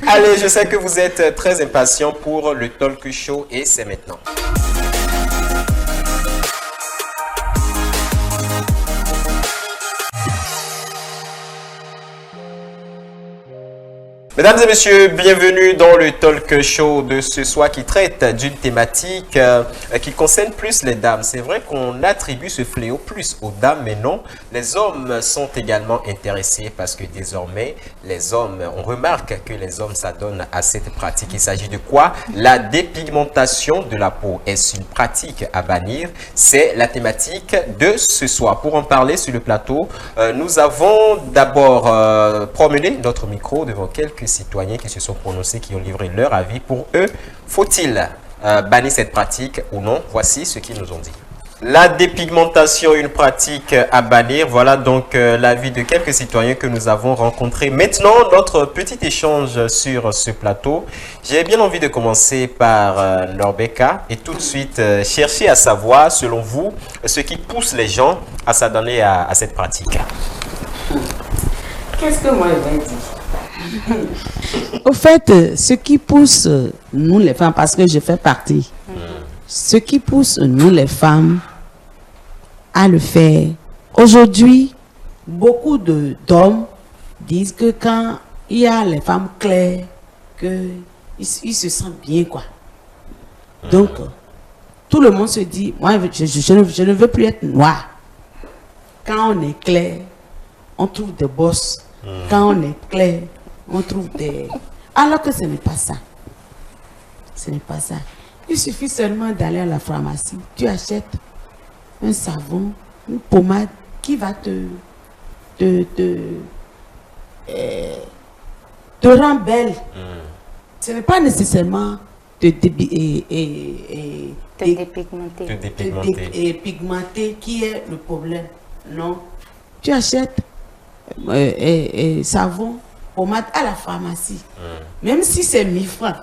Allez, je sais que vous êtes très impatients pour le talk show et c'est maintenant. Mesdames et messieurs, bienvenue dans le talk show de ce soir qui traite d'une thématique qui concerne plus les dames. C'est vrai qu'on attribue ce fléau plus aux dames, mais non, les hommes sont également intéressés parce que désormais, les hommes, on remarque que les hommes s'adonnent à cette pratique. Il s'agit de quoi? La dépigmentation de la peau. Est-ce une pratique à bannir? C'est la thématique de ce soir. Pour en parler sur le plateau, nous avons d'abord promené notre micro devant quelques citoyens qui se sont prononcés, qui ont livré leur avis. Pour eux, faut-il bannir cette pratique ou non? Voici ce qu'ils nous ont dit. La dépigmentation, une pratique à bannir. Voilà donc l'avis de quelques citoyens que nous avons rencontrés. Maintenant, notre petit échange sur ce plateau. J'ai bien envie de commencer par Norbeka et tout de suite chercher à savoir, selon vous, ce qui pousse les gens à s'adonner à cette pratique. Qu'est-ce que moi je vais dire? Au fait, ce qui pousse nous les femmes, parce que je fais partie, ce qui pousse nous les femmes à le faire, aujourd'hui, beaucoup d'hommes disent que quand il y a les femmes claires, qu'ils se sentent bien, quoi. Donc, tout le monde se dit, moi, je ne veux plus être noir. Quand on est clair, on trouve des bosses. Quand on est clair, on trouve des... Alors que ce n'est pas ça. Ce n'est pas ça. Il suffit seulement d'aller à la pharmacie. Tu achètes un savon, une pommade qui va te rendre belle. Ce n'est pas nécessairement te dépigmenter qui est le problème. Non. Tu achètes savon, pommade à la pharmacie. Même si c'est 1000 francs,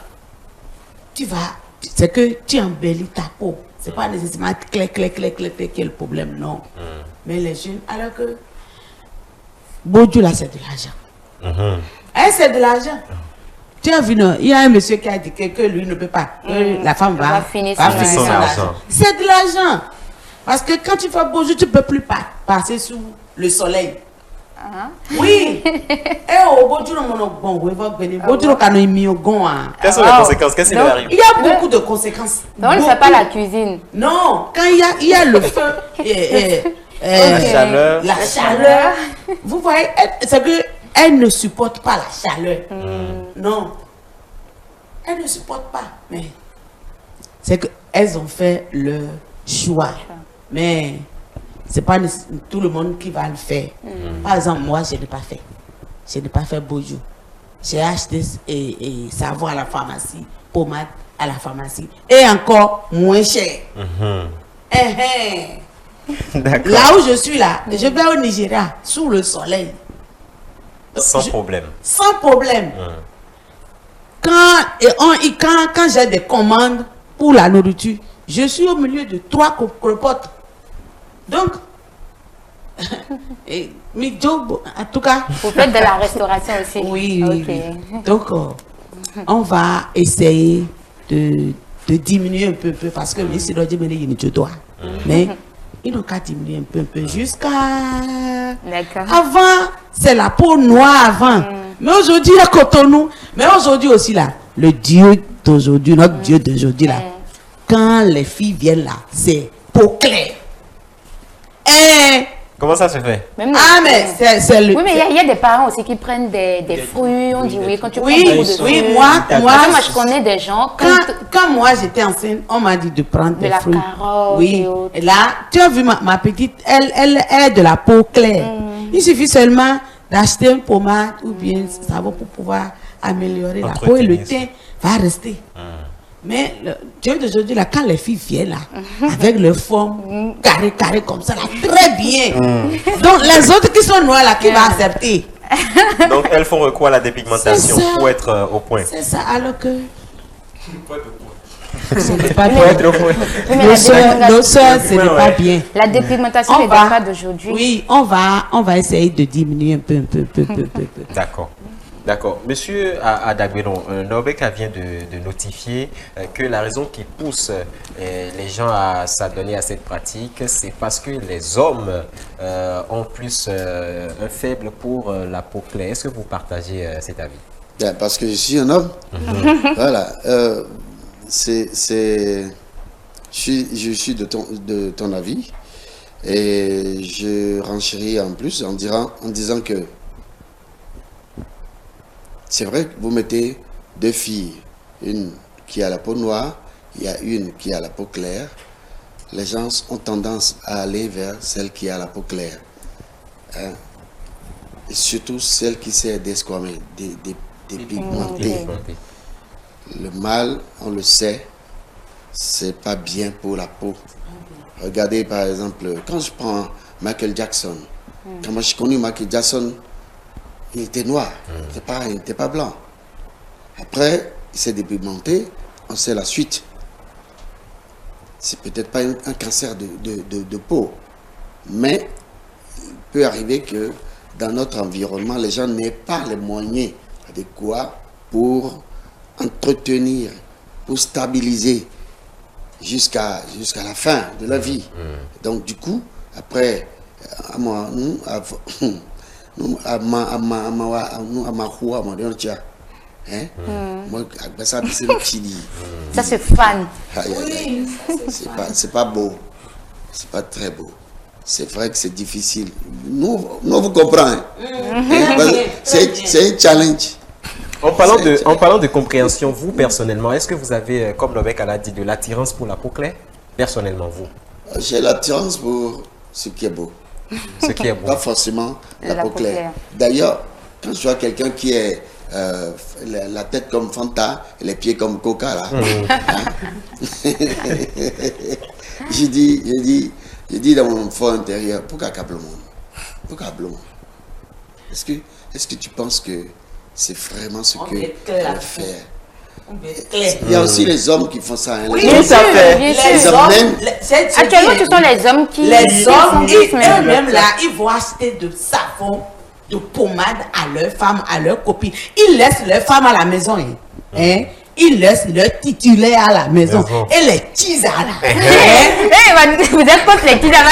c'est que tu embellis ta peau. C'est pas nécessairement clair qui est le problème, non. Mais les jeunes, alors que Baudu là, c'est de l'argent. C'est de l'argent. Tu as vu, non, il y a un monsieur qui a dit que lui ne peut pas, que la femme va finir son argent. C'est de l'argent. Parce que quand tu fais Baudu, tu ne peux plus passer sous le soleil. Oui. Quelles sont les conséquences? Qu'est-ce qui leur arrive? Il y a beaucoup de conséquences. Donc, on ne fait pas la cuisine. Non, quand il y a le feu, la chaleur. Vous voyez, c'est qu'elle ne supporte pas la chaleur. Non. Elle ne supporte pas. Mais c'est qu'elles ont fait le choix. Mais c'est pas tout le monde qui va le faire. Par exemple, moi, je n'ai pas fait. Je n'ai pas fait Baudu. J'ai acheté savon à la pharmacie, pommade à la pharmacie, et encore moins cher. Là où je suis là, je vais au Nigeria, sous le soleil. Sans problème. Sans problème. Quand j'ai des commandes pour la nourriture, je suis au milieu de 3 copotes. Donc, en tout cas... Vous faites de la restauration aussi? Oui, okay. Donc, on va essayer de diminuer un peu, parce que si l'on dit, mais ils n'ont qu'à diminuer un peu, jusqu'à... Avant, c'est la peau noire avant. Mais aujourd'hui, il y a Cotonou. Mais aujourd'hui aussi, là, le Dieu d'aujourd'hui, notre Dieu d'aujourd'hui, là, quand les filles viennent là, c'est peau claire. Comment ça se fait? Mais c'est le... Oui, mais il y a des parents aussi qui prennent des fruits. On dit oui, quand tu prends beaucoup de fruits. Oui, moi, je connais des gens. Quand moi j'étais enceinte, on m'a dit de prendre des fruits. Carotte. Oui. Et là, tu as vu ma petite, elle est de la peau claire. Il suffit seulement d'acheter une pommade ou bien ça va pour pouvoir améliorer la peau et le teint va rester. Mais Dieu d'aujourd'hui, là, quand les filles viennent là, avec leur forme carré comme ça, là, très bien. Donc les autres qui sont noirs là, qui vont accepter? Donc elles font recours à la dépigmentation pour être au point. C'est ça, alors que... Ce n'est pas bien. Nos soeurs, ce n'est pas bien. La dépigmentation n'est pas d'aujourd'hui. Oui, on va essayer de diminuer un peu. D'accord. D'accord. Monsieur Adagbenon, Nobeka vient de notifier que la raison qui pousse les gens à s'adonner à cette pratique, c'est parce que les hommes ont plus un faible pour la peau claire. Est-ce que vous partagez cet avis? Bien, parce que je suis un homme. Voilà. Je suis de ton avis. Et je renchéris en plus en disant que c'est vrai que vous mettez deux filles, une qui a la peau noire, il y a une qui a la peau claire. Les gens ont tendance à aller vers celle qui a la peau claire. Hein? Et surtout celle qui sait desquamer, dépigmenter. Le mal, on le sait, c'est pas bien pour la peau. Regardez par exemple, quand je prends Michael Jackson, quand moi j'ai connu Michael Jackson, il était noir, il n'était pas blanc. Après, il s'est dépigmenté, on sait la suite. C'est peut-être pas un cancer de peau, mais il peut arriver que dans notre environnement, les gens n'aient pas les moyens adéquats pour entretenir, pour stabiliser jusqu'à la fin de la vie. Donc du coup, après, Ça se fan. C'est pas beau, c'est pas très beau. C'est vrai que c'est difficile. Nous vous comprenons. C'est un challenge. En parlant de compréhension, vous personnellement, est-ce que vous avez, comme Nobeka l'a dit, de l'attirance pour la peau claire? Personnellement, vous? J'ai l'attirance pour ce qui est beau. Ce qui est beau. Pas forcément la peau claire. D'ailleurs, quand je vois quelqu'un qui est la tête comme Fanta et les pieds comme Coca, là, je dis dans mon fort intérieur, pourquoi câble le monde? Pourquoi câble le monde? Est-ce que tu penses que c'est vraiment ce que tu veux faire? Il y a aussi les hommes qui font ça. Hein, Oui, tout à fait. Les hommes même. Actuellement, ce sont les hommes qui... Les hommes, eux-mêmes eux-mêmes là, ils vont acheter de savon, de pommade à leurs femmes, à leurs copines. Ils laissent leurs femmes à la maison. Hein? Ils laissent leur titulaire à la maison. Et les tisas là. Vous êtes contre les tisas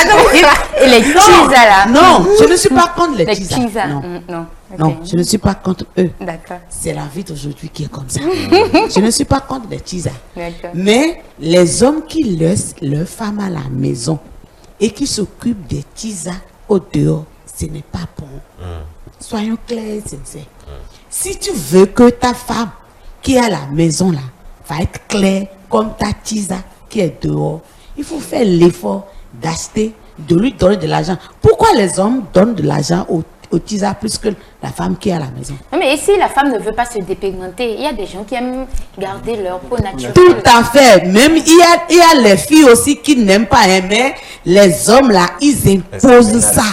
et les tisas là. Non, je ne suis pas contre les Les tisas. tisas. Non. Non. Non, je ne suis pas contre eux. D'accord. C'est la vie d'aujourd'hui qui est comme ça. Je ne suis pas contre les tisas. D'accord. Mais les hommes qui laissent leurs femmes à la maison et qui s'occupent des tisas au dehors, ce n'est pas bon. Soyons clairs et sincères. Si tu veux que ta femme qui est à la maison là va être claire comme ta tisa qui est dehors, il faut faire l'effort d'acheter, de lui donner de l'argent. Pourquoi les hommes donnent de l'argent au tisa plus que la femme qui est à la maison? Non, mais si la femme ne veut pas se dépigmenter, il y a des gens qui aiment garder leur peau naturelle. Tout à fait. Même il y a les filles aussi qui n'aiment pas aimer. Les hommes là, ils imposent ça.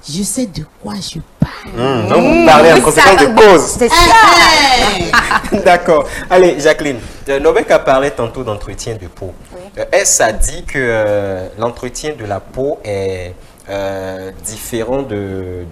Je sais de quoi je parle. Donc vous parlez en conséquence de cause. C'est ça. D'accord. Allez, Jacqueline, Nobeka parlait tantôt d'entretien de peau. Est-ce a dit que l'entretien de la peau est différent de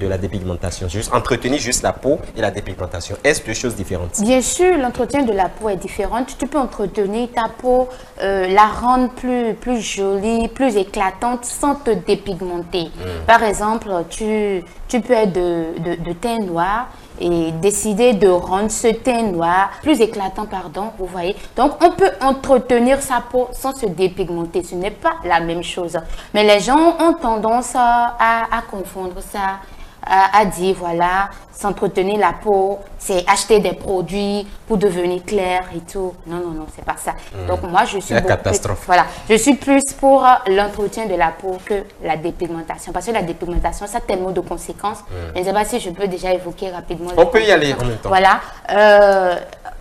la dépigmentation? Juste entretenir juste la peau et la dépigmentation. Est-ce deux choses différentes? Bien sûr, l'entretien de la peau est différent. Tu peux entretenir ta peau, la rendre plus jolie, plus éclatante sans te dépigmenter. Par exemple, tu peux être de teint noir et décider de rendre ce teint noir plus éclatant, pardon, vous voyez. Donc, on peut entretenir sa peau sans se dépigmenter. Ce n'est pas la même chose. Mais les gens ont tendance à confondre ça, à dire, voilà, s'entretenir la peau, c'est acheter des produits pour devenir clair et tout. Non, non, non, c'est pas ça. Donc, moi, je suis catastrophe. Voilà, je suis plus pour l'entretien de la peau que la dépigmentation. Parce que la dépigmentation, ça a tellement de conséquences. Je ne sais pas si je peux déjà évoquer rapidement. On peut y aller en même temps. Voilà.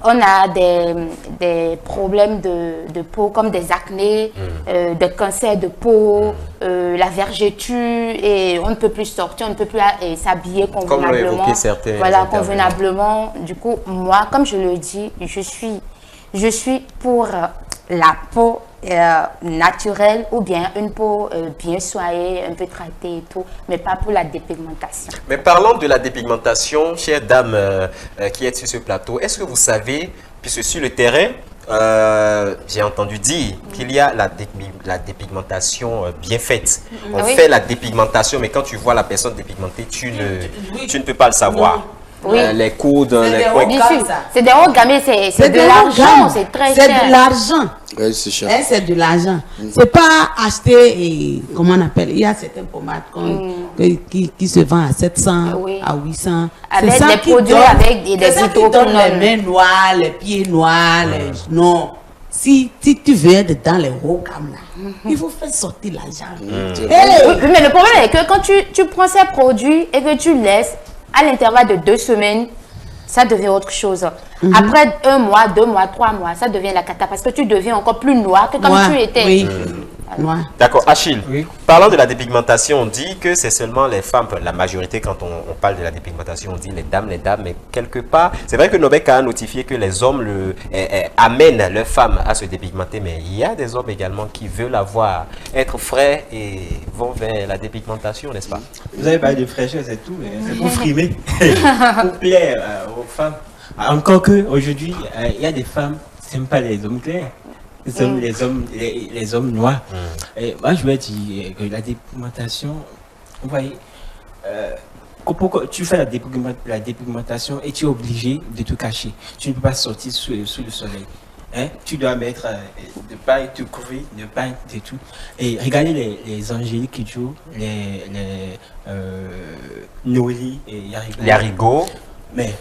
On a des problèmes de peau comme des acnés, des cancers de peau, la vergeture, et on ne peut plus sortir, on ne peut plus s'habiller convenablement. Voilà, convenablement. Du coup, moi, comme je le dis, je suis pour la peau naturelle ou bien une peau bien soignée, un peu traitée et tout, mais pas pour la dépigmentation. Mais parlons de la dépigmentation, chère dame qui est sur ce plateau, est-ce que vous savez, puisque sur le terrain, j'ai entendu dire qu'il y a la dépigmentation bien faite. On fait la dépigmentation, mais quand tu vois la personne dépigmentée, tu ne peux pas le savoir. Oui. Les coudes, les coins. C'est des hauts gamins, c'est de l'argent, c'est très cher. C'est de l'argent. Oui, c'est cher. C'est de l'argent. C'est pas acheter, et, comment on appelle, il y a certaines pommades qui se vendent à 700, à 800. Avec des produits avec des hydroquinones. Les mains noires, les pieds noirs, non. Si tu veux être dans les hauts gammes là, il faut faire sortir l'argent. Oui, mais le problème est que quand tu prends ces produits et que tu laisses à l'intervalle de 2 semaines, ça devient autre chose. Après 1 mois, 2 mois, 3 mois, ça devient la cata parce que tu deviens encore plus noir que comme tu étais. Oui. D'accord, Achille, parlant de la dépigmentation, on dit que c'est seulement les femmes, la majorité quand on parle de la dépigmentation, on dit les dames, mais quelque part, c'est vrai que Nobek a notifié que les hommes amènent leurs femmes à se dépigmenter, mais il y a des hommes également qui veulent être frais et vont vers la dépigmentation, n'est-ce pas? Vous avez parlé de fraîcheur, c'est tout, mais c'est pour frimer, pour plaire aux femmes. Encore qu'aujourd'hui, il y a des femmes qui n'aiment pas les hommes clairs. Les hommes noirs. Et moi, je vais dire que la dépigmentation, vous voyez, pourquoi tu fais la dépigmentation et tu es obligé de te cacher. Tu ne peux pas sortir sous le soleil. Hein? Tu dois mettre de pas te couvrir, de pas et tout. Et regardez les Angélique Kidjo, les Noélie et Yarigo. Mais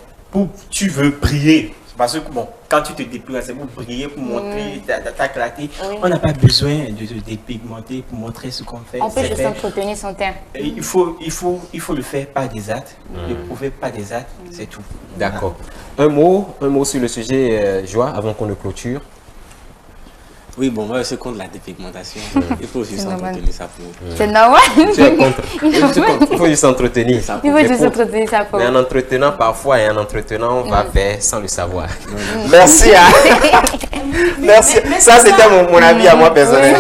tu veux briller. Parce que bon, quand tu te dépigmentes, c'est pour briller, pour montrer ta clarté. On n'a pas besoin de te dépigmenter pour montrer ce qu'on fait. On peut juste entretenir son teint. Il faut le faire par des actes, le prouver par des actes, c'est tout. D'accord. Un mot sur le sujet, Joie, avant qu'on ne clôture. Oui, bon, moi, je suis contre la dépigmentation. Il faut juste entretenir sa peau. C'est normal. Tu es contre. Il faut juste entretenir sa peau. Il faut juste entretenir sa peau. Mais en entretenant parfois et en entretenant, on va vers sans le savoir. Merci. Merci. Ça, c'était mon avis à moi personnel.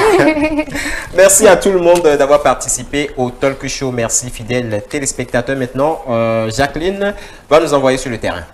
Merci à tout le monde d'avoir participé au Talk Show. Merci, fidèles téléspectateurs. Maintenant, Jacqueline va nous envoyer sur le terrain.